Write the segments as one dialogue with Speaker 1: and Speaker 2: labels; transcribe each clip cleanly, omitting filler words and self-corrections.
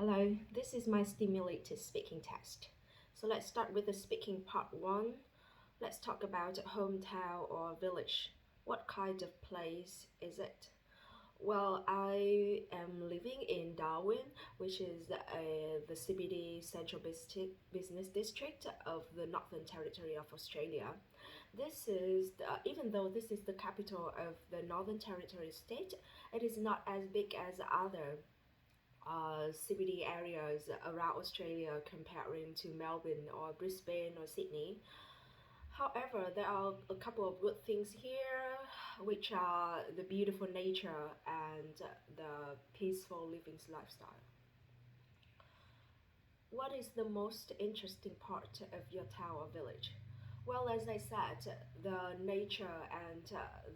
Speaker 1: Hello, this is my stimulated speaking test. So let's start with the speaking part 1. Let's talk about hometown or village. What kind of place is it? Well, I am living in Darwin, which is the CBD Central Business District of the Northern Territory of Australia. Even though this is the capital of the Northern Territory state, it is not as big as other CBD areas around Australia comparing to Melbourne or Brisbane or Sydney. However, there are a couple of good things here, which are the beautiful nature and the peaceful living lifestyle. What is the most interesting part of your town or village? Well, as I said, the nature and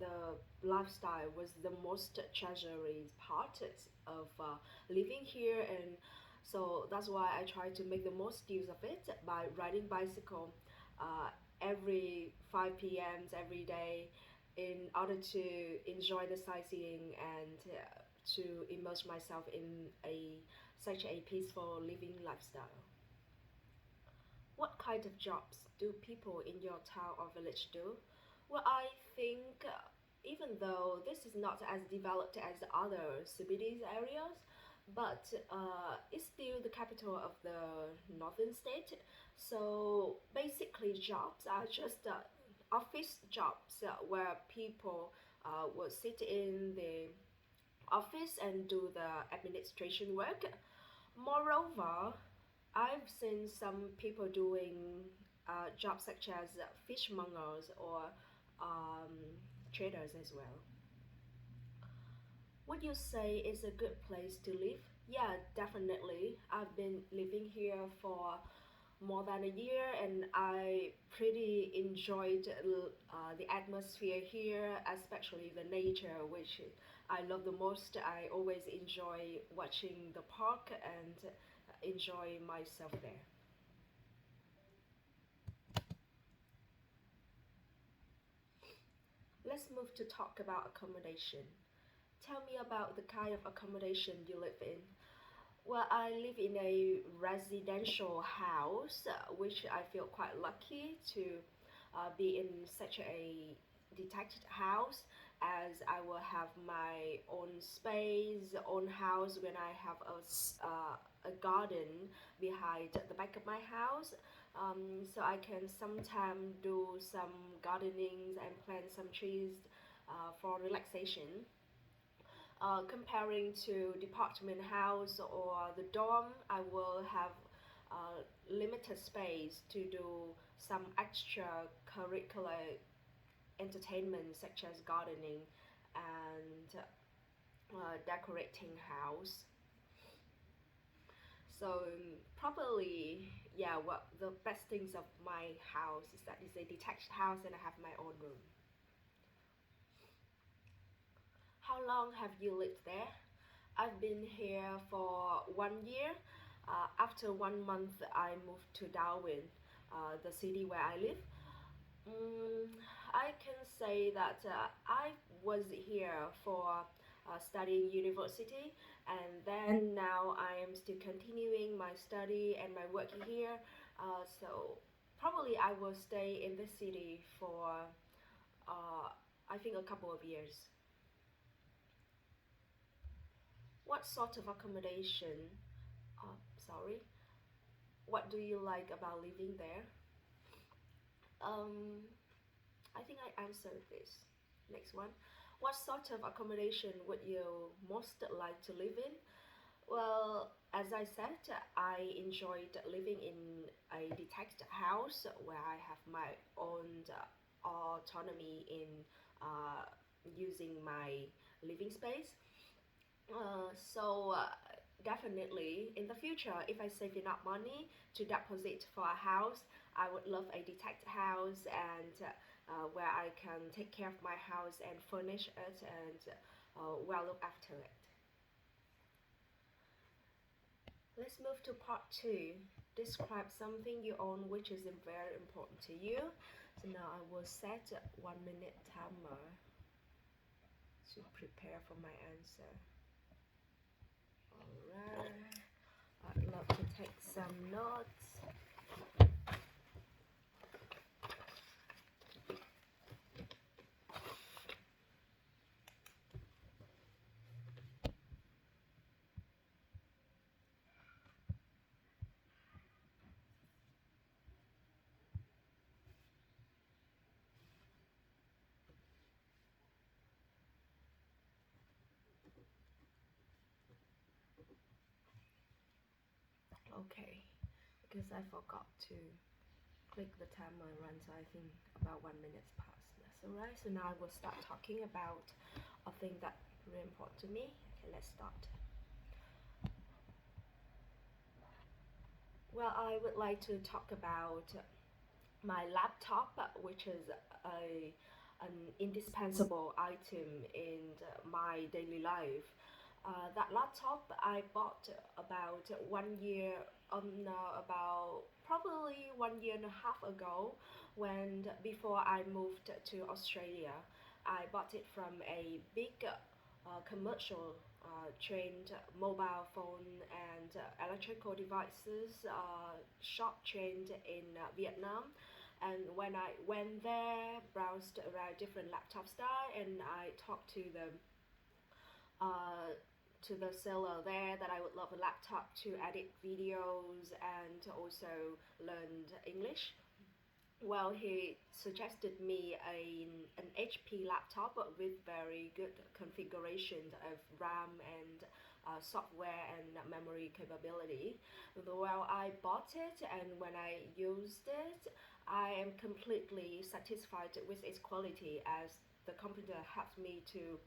Speaker 1: the lifestyle was the most treasury part of living here, and so that's why I try to make the most use of it by riding bicycle uh, every 5 p.m. every day in order to enjoy the sightseeing and to immerse myself in such a peaceful living lifestyle. What kind of jobs do people in your town or village do? Well, I think even though this is not as developed as other CBD areas, but it's still the capital of the northern state. So basically, jobs are just office jobs where people will sit in the office and do the administration work. Moreover, I've seen some people doing jobs such as fishmongers or um, traders as well. Would you say it's a good place to live? Yeah, definitely. I've been living here for more than a year and I pretty enjoyed the atmosphere here, especially the nature, which I love the most. I always enjoy watching the park and enjoy myself there. Let's move to talk about accommodation. Tell me about the kind of accommodation you live in. Well, I live in a residential house, which I feel quite lucky to be in such a detached house, as I will have my own space, own house when I have a garden behind the back of my house. So I can sometimes do some gardenings and plant some trees for relaxation. Comparing to department house or the dorm, I will have limited space to do some extra curricular entertainment such as gardening and decorating house. So probably, yeah, what the best things of my house is that it's a detached house and I have my own room. How long have you lived there? I've been here for 1 year. After 1 month, I moved to Darwin, the city where I live. Mm, I can say that I was here for studying university, and then now I am still continuing my study and my work here. So probably I will stay in this city for I think a couple of years. What sort of accommodation? Sorry. What do you like about living there? Um, I think I answered this. Next one. What sort of accommodation would you most like to live in? Well, as I said, I enjoyed living in a detached house where I have my own autonomy in uh, using my living space. So definitely in the future, if I save enough money to deposit for a house, I would love a detached house and where I can take care of my house and furnish it and well look after it. Let's move to part 2. Describe something you own which is very important to you. So now I will set a 1 minute timer to prepare for my answer. Alright. some notes. Okay, because I forgot to click the timer run, so I think about 1 minute past. That's alright. So now I will start talking about a thing that really important to me. Okay, let's start. Well, I would like to talk about my laptop, which is an indispensable item in my daily life. That laptop I bought about 1 year, no, about probably 1 year and a half ago, when before I moved to Australia. I bought it from a big commercial trained mobile phone and electrical devices shop trained in Vietnam. And when I went there, browsed around different laptop style, and I talked uh, to the seller there that I would love a laptop to edit videos and also learn English. Well, he suggested me an HP laptop with very good configuration of RAM and software and memory capability. Well, I bought it, and when I used it, I am completely satisfied with its quality, as the computer helped me to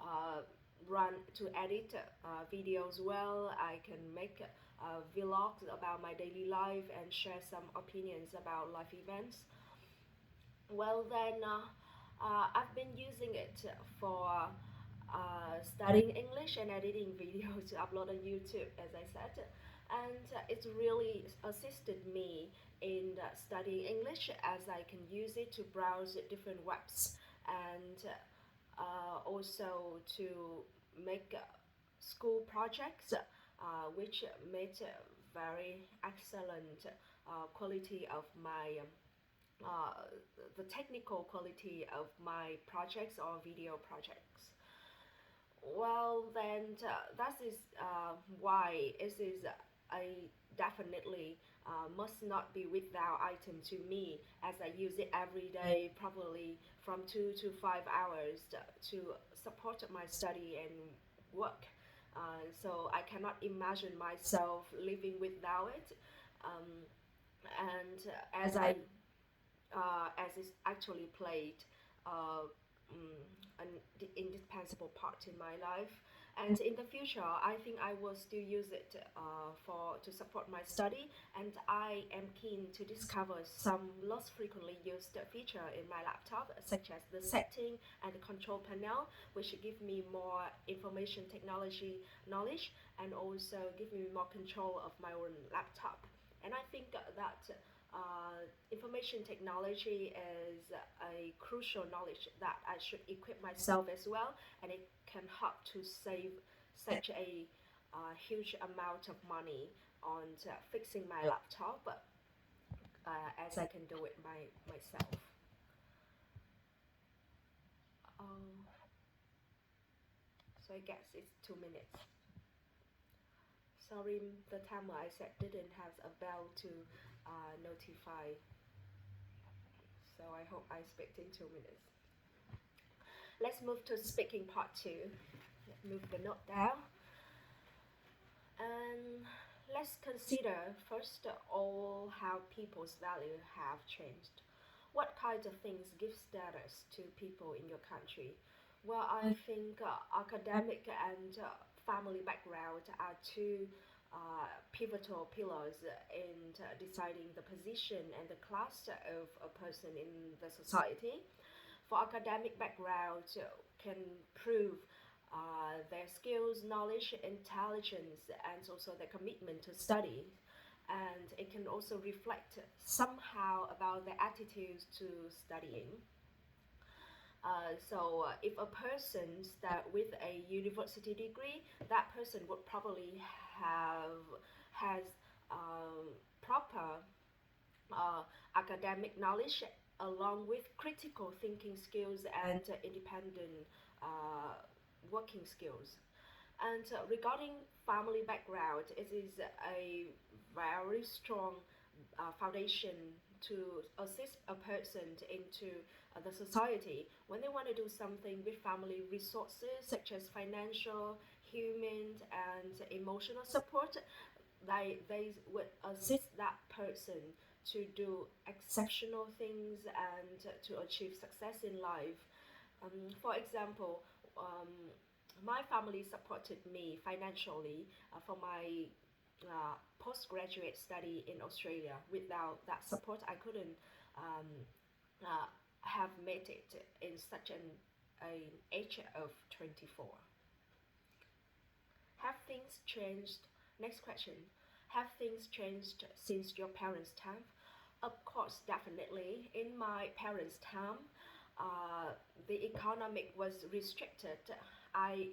Speaker 1: uh, run to edit videos well. I can make vlogs about my daily life and share some opinions about life events. Well, then I've been using it for studying English and editing videos to upload on YouTube, as I said. And it's really assisted me in studying English, as I can use it to browse different webs and also to make school projects, which made very excellent quality of my uh, the technical quality of my projects or video projects. Well, then that is why it is a definitely must not be without item to me, as I use it every day, probably from 2 to 5 hours to support my study and work. So I cannot imagine myself living without it. Um, and as it's actually played uh, an indispensable part in my life. And in the future, I think I will still use it for to support my study. And I am keen to discover some less frequently used feature in my laptop, such as the setting and the control panel, which give me more information technology knowledge and also give me more control of my own laptop. And I think that information technology is a crucial knowledge that I should equip myself as well, and it can help to save such a huge amount of money on fixing my laptop, as I can do it myself. Um, so I guess it's 2 minutes. Sorry, the timer I set didn't have a bell to notify, so I hope I speak in 2 minutes. Let's move to speaking part two. Move the note down. And let's consider first of all how people's value have changed. What kinds of things give status to people in your country? Well, I think academic and family background are two pivotal pillars in deciding the position and the class of a person in the society. For academic background can prove their skills, knowledge, intelligence, and also their commitment to study. And it can also reflect somehow about their attitudes to studying. If a person start with a university degree, that person would probably have has proper uh, academic knowledge along with critical thinking skills and independent uh, working skills. And regarding family background, it is a very strong foundation to assist a person into the society when they want to do something with family resources such as financial, human, and emotional support. They would assist that person to do exceptional things and to achieve success in life. For example, my family supported me financially for my postgraduate study in Australia. Without that support, I couldn't um, have made it in such an age of 24. Have things changed? Next question. Have things changed since your parents' time? Of course, definitely. In my parents' time, uh, the economic was restricted. I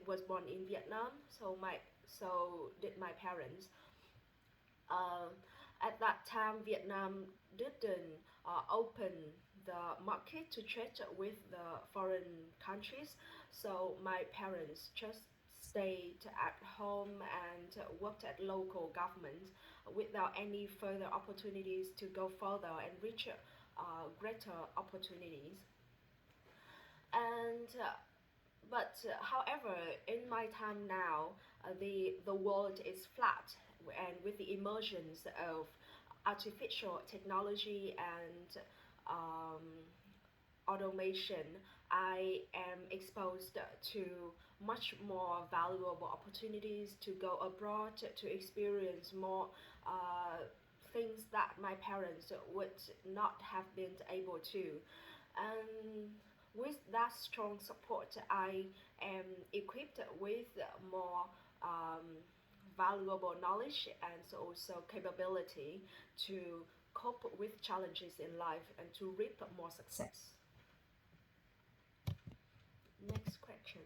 Speaker 1: was born in Vietnam, so did my parents. Uh, at that time, Vietnam didn't open the market to trade with the foreign countries, so my parents just stayed at home and worked at local government without any further opportunities to go further and reach greater opportunities. And however, in my time now, the world is flat, and with the emergence of artificial technology and um, automation, I am exposed to much more valuable opportunities to go abroad to experience more things that my parents would not have been able to. And with that strong support, I am equipped with more valuable knowledge and also capability to cope with challenges in life and to reap more success. Next question.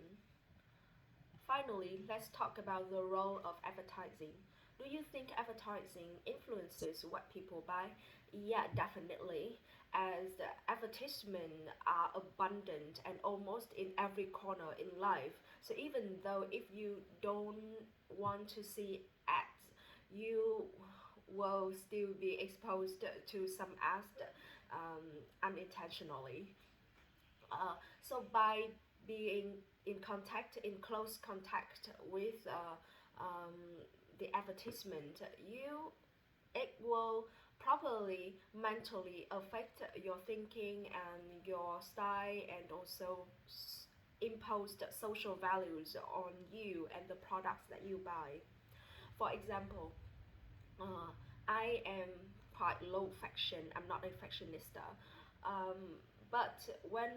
Speaker 1: Finally, let's talk about the role of advertising. Do you think advertising influences what people buy? Yeah, definitely. As advertisements are abundant and almost in every corner in life. So even though if you don't want to see ads, you will still be exposed to some ads unintentionally. So by being in close contact with um, the advertisement, it will probably mentally affect your thinking and your style and also impose the social values on you and the products that you buy. For example, uh, I am quite low fashion. I'm not a fashionista. Um, but when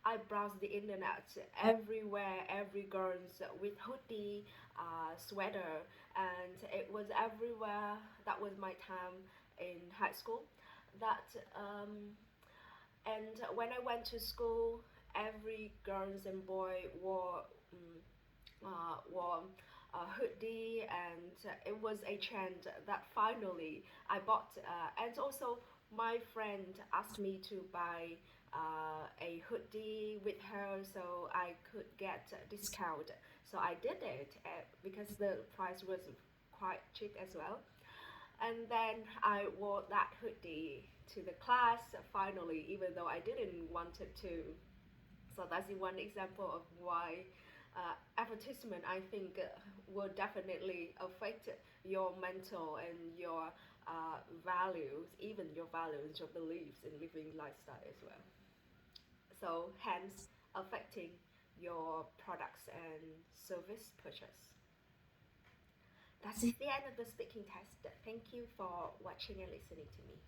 Speaker 1: I browse the internet, everywhere, every girls with hoodie, sweater, and it was everywhere. That was my time in high school. That and when I went to school, every girls and boy wore a hoodie, and it was a trend that finally I bought. And also, my friend asked me to buy a hoodie with her so I could get a discount. So I did it because the price was quite cheap as well. And then I wore that hoodie to the class finally, even though I didn't want it to. So that's one example of why advertisement, I think, will definitely affect your mental and your values, even your values, your beliefs in living lifestyle as well. So hence affecting your products and service purchase. That's the end of the speaking test. Thank you for watching and listening to me.